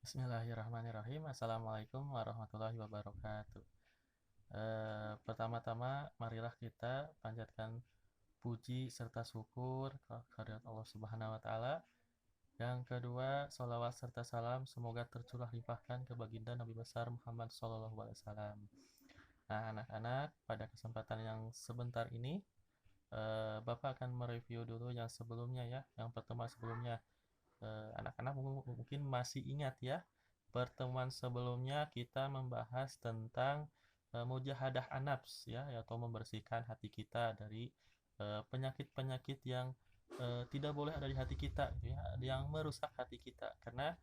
Bismillahirrahmanirrahim. Assalamualaikum warahmatullahi wabarakatuh. Pertama-tama, marilah kita panjatkan puji serta syukur kehadirat Allah Subhanahu wa Ta'ala. Yang kedua, sholawat serta salam semoga tercurah limpahkan ke baginda Nabi besar Muhammad Sallallahu Alaihi Wasallam. Nah, anak-anak, pada kesempatan yang sebentar ini, Bapak akan mereview dulu yang sebelumnya ya, yang pertemuan sebelumnya. Anak-anak mungkin masih ingat ya, pertemuan sebelumnya kita membahas tentang mujahadah an-nafs ya, atau membersihkan hati kita dari penyakit-penyakit yang tidak boleh ada di hati kita gitu ya, yang merusak hati kita, karena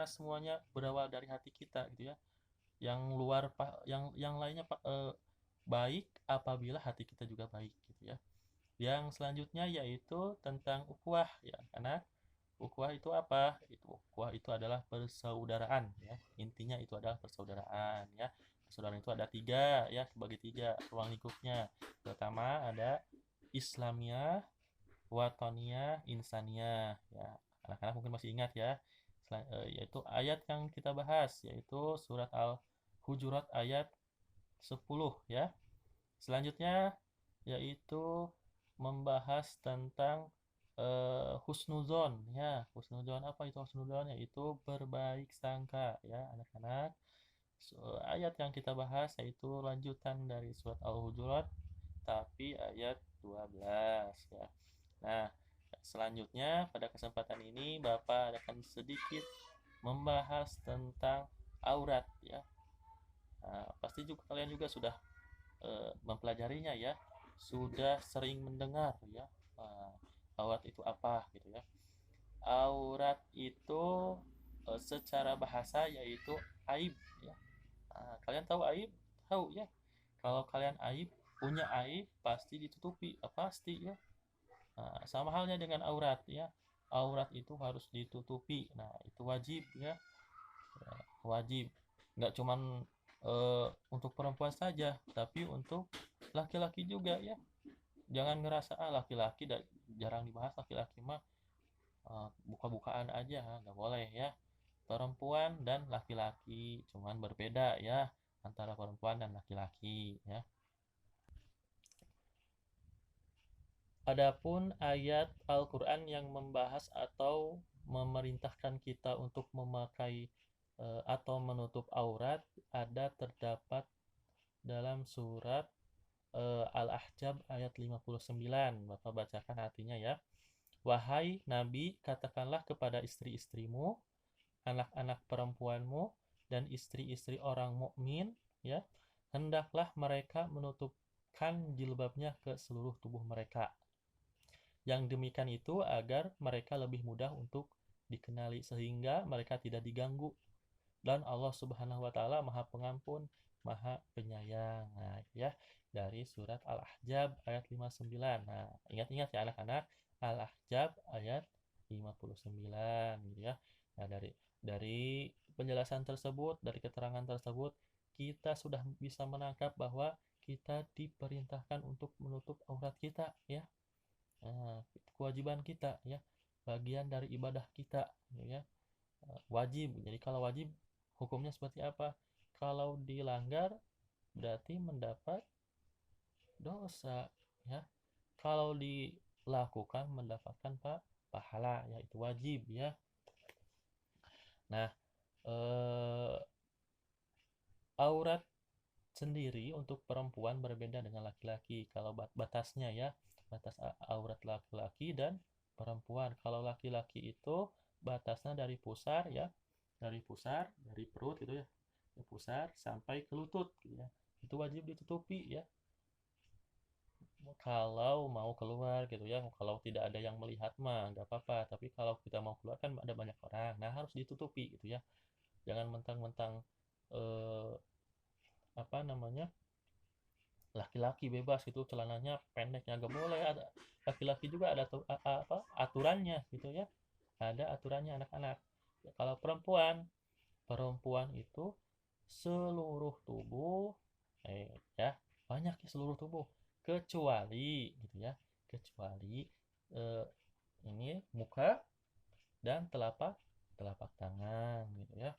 semuanya berawal dari hati kita gitu ya. Yang luar yang lainnya baik apabila hati kita juga baik gitu ya. Yang selanjutnya yaitu tentang ukhuwah ya, anak. Ukhuwah itu apa? Ukhuwah itu adalah persaudaraan ya. Intinya itu adalah persaudaraan ya. Persaudaraan itu ada tiga ya, bagi tiga ruang lingkupnya. Pertama ada Islamiyah, Watoniyah, Insaniyah ya. Anak-anak mungkin masih ingat ya. Yaitu ayat yang kita bahas yaitu surat Al-Hujurat ayat 10 ya. Selanjutnya yaitu membahas tentang husnuzon ya. Husnuzon, apa itu husnuzon? Yaitu berbaik sangka ya anak-anak. Ayat yang kita bahas yaitu lanjutan dari surat Al-Hujurat tapi ayat 12 ya. Nah, selanjutnya pada kesempatan ini Bapak akan sedikit membahas tentang aurat ya. Nah, pasti juga kalian juga sudah mempelajarinya ya, sudah sering mendengar ya, aurat itu apa gitu ya. Aurat itu secara bahasa yaitu aib ya. Kalian tahu aib? Tahu ya. Kalau kalian punya aib pasti ditutupi, pasti ya. Sama halnya dengan aurat ya. Aurat itu harus ditutupi. Nah, itu wajib ya. Wajib. Nggak cuman untuk perempuan saja, tapi untuk laki-laki juga ya. Jangan ngerasa laki-laki jarang dibahas, laki-laki mah buka-bukaan aja, nggak boleh ya. Perempuan dan laki-laki cuman berbeda ya, antara perempuan dan laki-laki ya. Adapun ayat Al-Quran yang membahas atau memerintahkan kita untuk memakai atau menutup aurat terdapat dalam surat Al-Ahzab ayat 59. Bapak bacakan artinya ya. Wahai Nabi, katakanlah kepada istri-istrimu, anak-anak perempuanmu, dan istri-istri orang mukmin, ya, hendaklah mereka menutupkan jilbabnya ke seluruh tubuh mereka. Yang demikian itu agar mereka lebih mudah untuk dikenali sehingga mereka tidak diganggu. Dan Allah Subhanahu wa taala Maha Pengampun, Maha Penyayang. Nah, ya, dari surat Al-Ahzab ayat 59. Nah, ingat-ingat ya anak-anak, Al-Ahzab ayat 59 gitu ya. Nah, dari penjelasan tersebut, dari keterangan tersebut, kita sudah bisa menangkap bahwa kita diperintahkan untuk menutup aurat kita ya. Nah, kewajiban kita ya, bagian dari ibadah kita ya. Wajib. Jadi kalau wajib hukumnya seperti apa? Kalau dilanggar berarti mendapat dosa ya. Kalau dilakukan mendapatkan pahala, yaitu wajib ya. Nah, aurat sendiri untuk perempuan berbeda dengan laki-laki. Kalau batasnya ya, batas aurat laki-laki dan perempuan. Kalau laki-laki itu batasnya dari pusar ya, dari perut gitu ya, pusar sampai ke lutut gitu ya. Itu wajib ditutupi ya. Kalau mau keluar gitu ya, kalau tidak ada yang melihat mah nggak apa-apa. Tapi kalau kita mau keluar kan ada banyak orang, nah harus ditutupi gitu ya. Jangan mentang-mentang eh, apa namanya, laki-laki bebas gitu celananya pendeknya gak boleh. Ada laki-laki juga ada apa aturannya gitu ya, ada aturannya anak-anak ya. Kalau perempuan itu seluruh tubuh ya, banyak ya, seluruh tubuh kecuali gitu ya, kecuali eh, ini muka dan telapak telapak tangan gitu ya.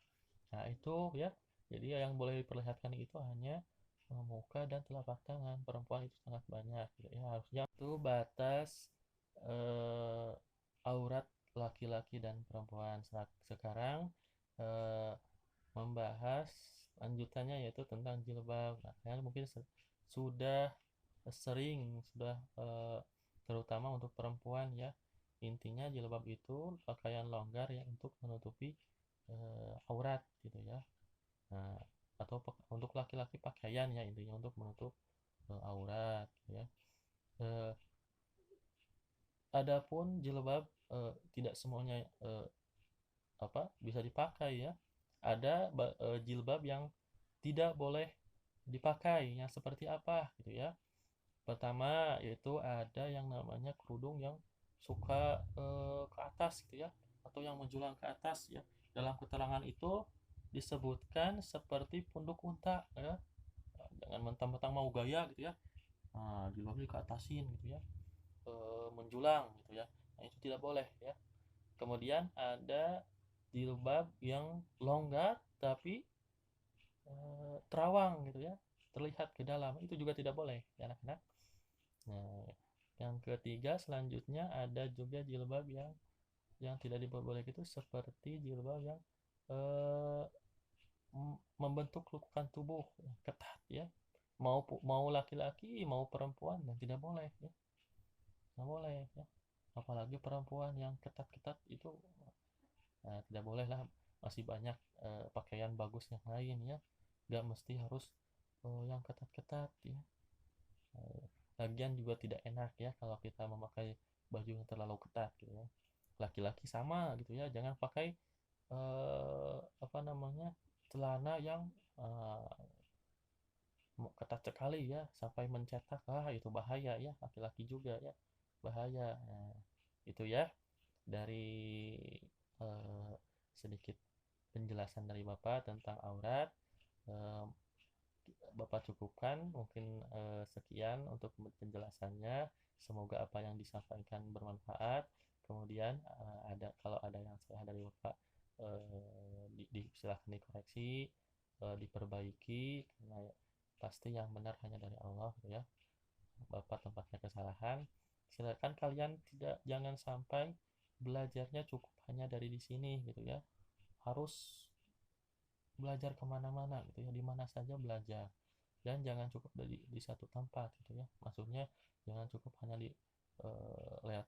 Nah itu ya, jadi yang boleh diperlihatkan itu hanya muka dan telapak tangan. Perempuan itu sangat banyak gitu ya. Harusnya itu batas eh, aurat laki-laki dan perempuan. Sekarang eh, membahas lanjutannya yaitu tentang jilbab. Nah, kalian mungkin sudah sudah terutama untuk perempuan ya. Intinya jilbab itu pakaian longgar yang untuk menutupi aurat gitu ya. Nah, atau untuk laki-laki pakaian ya, intinya untuk menutup aurat gitu ya. Eh, Adapun jilbab tidak semuanya bisa dipakai ya. Ada jilbab yang tidak boleh dipakai, yang seperti apa gitu ya. Pertama yaitu ada yang namanya kerudung yang suka ke atas gitu ya, atau yang menjulang ke atas ya. Dalam keterangan itu disebutkan seperti punduk unta ya. Jangan mentang-mentang mau gaya gitu ya. Nah, jilbabnya ke atasin gitu ya. Menjulang gitu ya. Nah, itu tidak boleh ya. Kemudian ada jilbab yang longgar tapi terawang gitu ya, terlihat ke dalam, itu juga tidak boleh ya anak-anak. Nah, yang ketiga selanjutnya ada juga jilbab yang tidak diperbolehkan, itu seperti jilbab yang eh, membentuk lekukan tubuh ketat ya, mau laki-laki mau perempuan, dan tidak boleh ya, tidak boleh ya, apalagi perempuan yang ketat-ketat itu. Nah, tidak boleh lah, masih banyak pakaian bagus yang lain ya, nggak mesti harus yang ketat-ketat ya. Lagian juga tidak enak ya kalau kita memakai baju yang terlalu ketat gitu ya. Laki-laki sama gitu ya, jangan pakai apa namanya, celana yang ketat sekali ya sampai mencetak, itu bahaya ya, laki-laki juga ya, bahaya. Nah, itu ya dari eh, sedikit penjelasan dari Bapak tentang aurat. Eh, Bapak cukupkan mungkin sekian untuk penjelasannya. Semoga apa yang disampaikan bermanfaat. Kemudian kalau ada yang salah dari Bapak, silahkan dikoreksi, diperbaiki, karena pasti yang benar hanya dari Allah gitu ya. Bapak tempatnya kesalahan. Silakan kalian jangan sampai belajarnya cukup hanya dari di sini gitu ya. Harus belajar kemana-mana gitu ya, di mana saja belajar, dan jangan cukup di satu tempat gitu ya, maksudnya jangan cukup hanya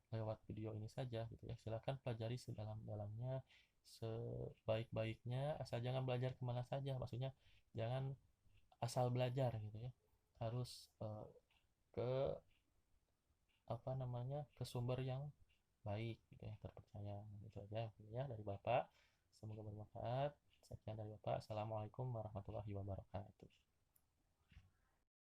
lewat video ini saja gitu ya. Silakan pelajari sedalam-dalamnya, sebaik-baiknya, asal jangan belajar kemana saja, maksudnya jangan asal belajar gitu ya, harus ke apa namanya, ke sumber yang baik gitu ya, terpercaya. Itu aja ya dari Bapak, semoga bermanfaat. Sekian dari Bapak. Assalamualaikum warahmatullahi wabarakatuh.